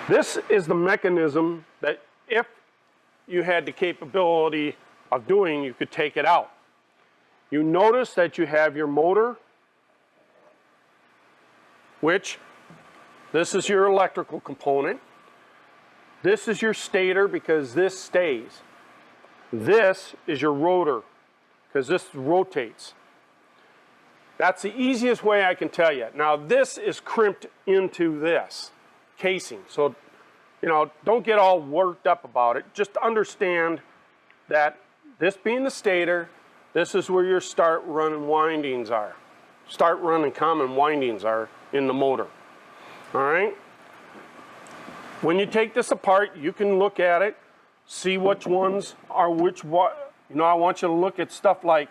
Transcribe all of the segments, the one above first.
This is the mechanism that if you had the capability of doing, you could take it out. You notice that you have your motor, which this is your electrical component. This is your stator because this stays. This is your rotor because this rotates. That's the easiest way I can tell you. Now this is crimped into this casing. So, you know, don't get all worked up about it. Just understand that this being the stator, this is where your start, run, and windings are. Start, run, and common windings are in the motor. All right? When you take this apart, you can look at it, see which ones are which what. You know, I want you to look at stuff like,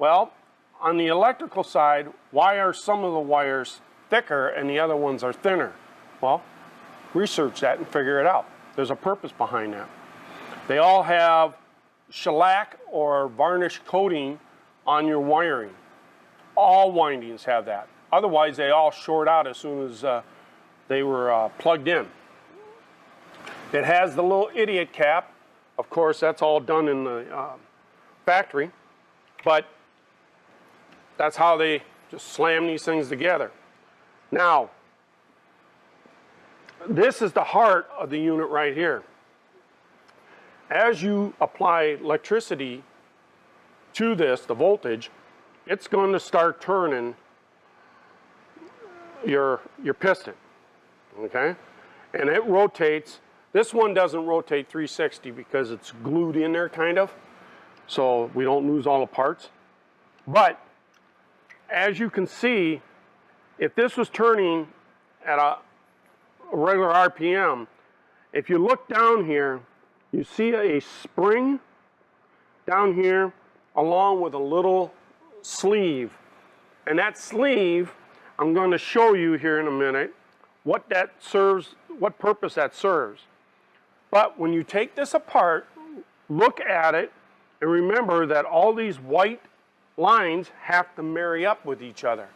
well, on the electrical side, why are some of the wires thicker and the other ones are thinner? Well, research that and figure it out. There's a purpose behind that. They all have shellac or varnish coating on your wiring. All windings have that. Otherwise, they all short out as soon as they were plugged in. It has the little idiot cap. Of course, that's all done in the factory, but that's how they just slam these things together. Now, this is the heart of the unit right here. As you apply electricity to this, the voltage, it's going to start turning your piston, okay? And it rotates. This one doesn't rotate 360 because it's glued in there kind of, so we don't lose all the parts. But as you can see, if this was turning at a regular RPM, if you look down here, you see a spring down here along with a little sleeve. And that sleeve, I'm going to show you here in a minute what that serves, what purpose that serves. But when you take this apart, look at it, and remember that all these white lines have to marry up with each other.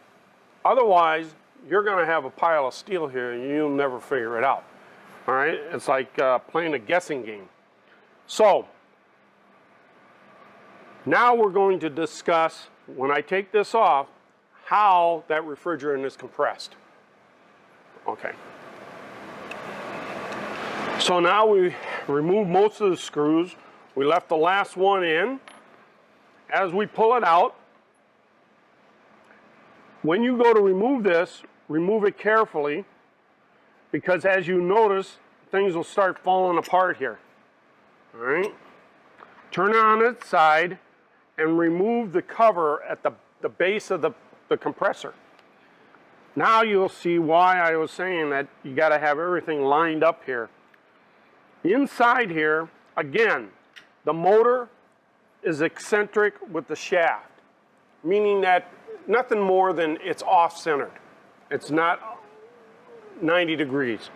Otherwise, you're going to have a pile of steel here and you'll never figure it out. All right? It's like playing a guessing game. So, now we're going to discuss, when I take this off, how that refrigerant is compressed. Okay. So now we removed most of the screws. We left the last one in. As we pull it out, when you go to remove this, remove it carefully, because as you notice, things will start falling apart here. All right? Turn it on its side and remove the cover at the base of the compressor. Now you'll see why I was saying that you got to have everything lined up here. Inside here, again, the motor is eccentric with the shaft, meaning that nothing more than it's off-centered. It's not 90 degrees.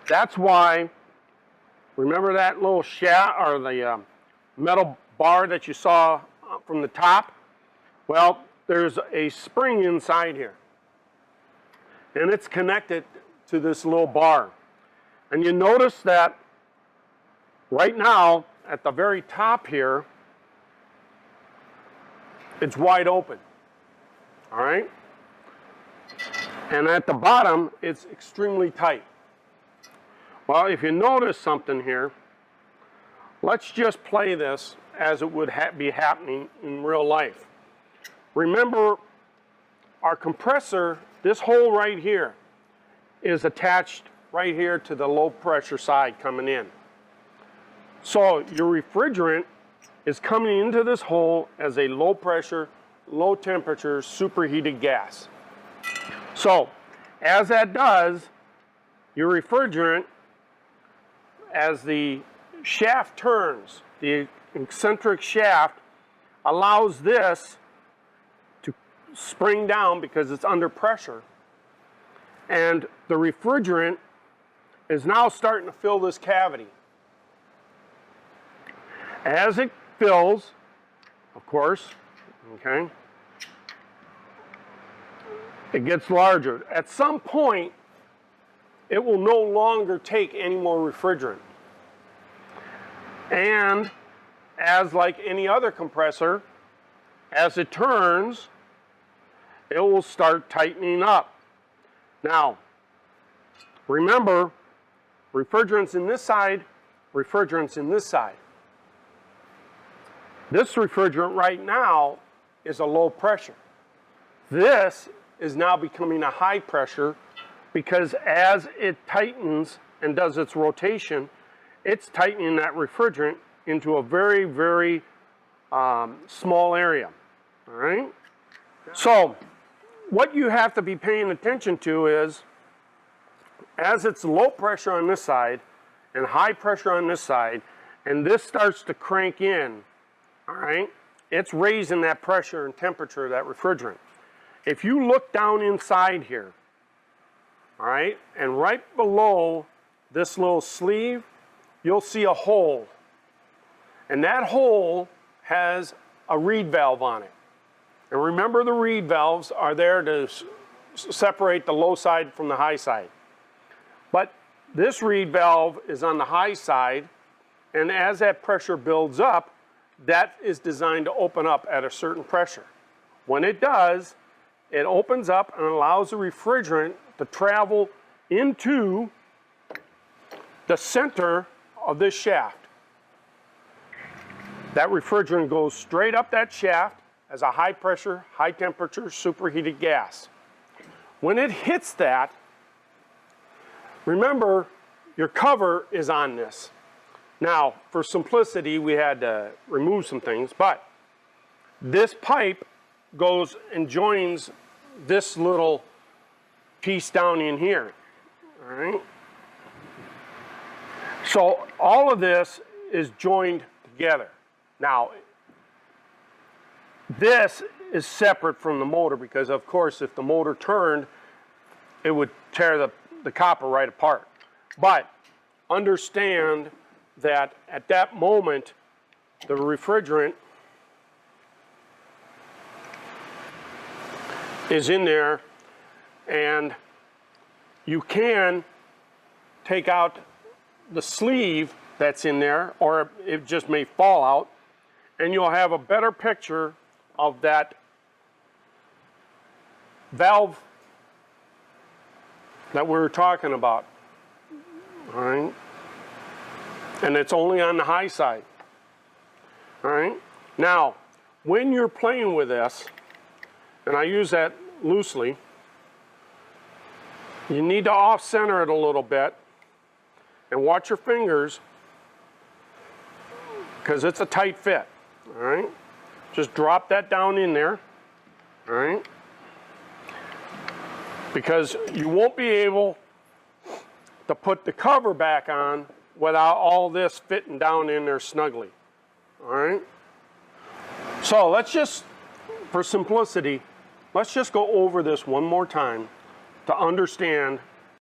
That's why, remember that little shaft or the metal bar that you saw from the top? Well, there's a spring inside here, and it's connected to this little bar. And you notice that right now, at the very top here, it's wide open, all right? And at the bottom, it's extremely tight. Well, if you notice something here, let's just play this as it would be happening in real life. Remember, our compressor, this hole right here, is attached right here to the low pressure side coming in. So your refrigerant is coming into this hole as a low pressure, low temperature, superheated gas. So as that does, your refrigerant, as the shaft turns, the eccentric shaft allows this to spring down because it's under pressure. And the refrigerant is now starting to fill this cavity. As it fills, of course, okay, it gets larger. At some point, it will no longer take any more refrigerant. And as like any other compressor, as it turns, it will start tightening up. Now, remember, refrigerants in this side, refrigerants in this side. This refrigerant right now is a low pressure. This is now becoming a high pressure because as it tightens and does its rotation, it's tightening that refrigerant into a very, very small area, all right? So what you have to be paying attention to is, as it's low pressure on this side and high pressure on this side, and this starts to crank in, all right, it's raising that pressure and temperature of that refrigerant. If you look down inside here, all right, and right below this little sleeve, you'll see a hole. And that hole has a reed valve on it. And remember, the reed valves are there to separate the low side from the high side. But this reed valve is on the high side, and as that pressure builds up, that is designed to open up at a certain pressure. When it does, it opens up and allows the refrigerant to travel into the center of this shaft. That refrigerant goes straight up that shaft as a high pressure, high temperature, superheated gas. When it hits that, remember, your cover is on this. Now, for simplicity, we had to remove some things, but this pipe goes and joins this little piece down in here, all right? So all of this is joined together. Now, this is separate from the motor because, of course, if the motor turned, it would tear the copper right apart. But understand that at that moment, the refrigerant is in there, and you can take out the sleeve that's in there, or it just may fall out, and you'll have a better picture of that valve that we were talking about, all right? And it's only on the high side, all right? Now, when you're playing with this, and I use that loosely, you need to off-center it a little bit and watch your fingers because it's a tight fit, all right? Just drop that down in there, all right? Because you won't be able to put the cover back on without all this fitting down in there snugly, all right? So let's just, for simplicity, let's just go over this one more time to understand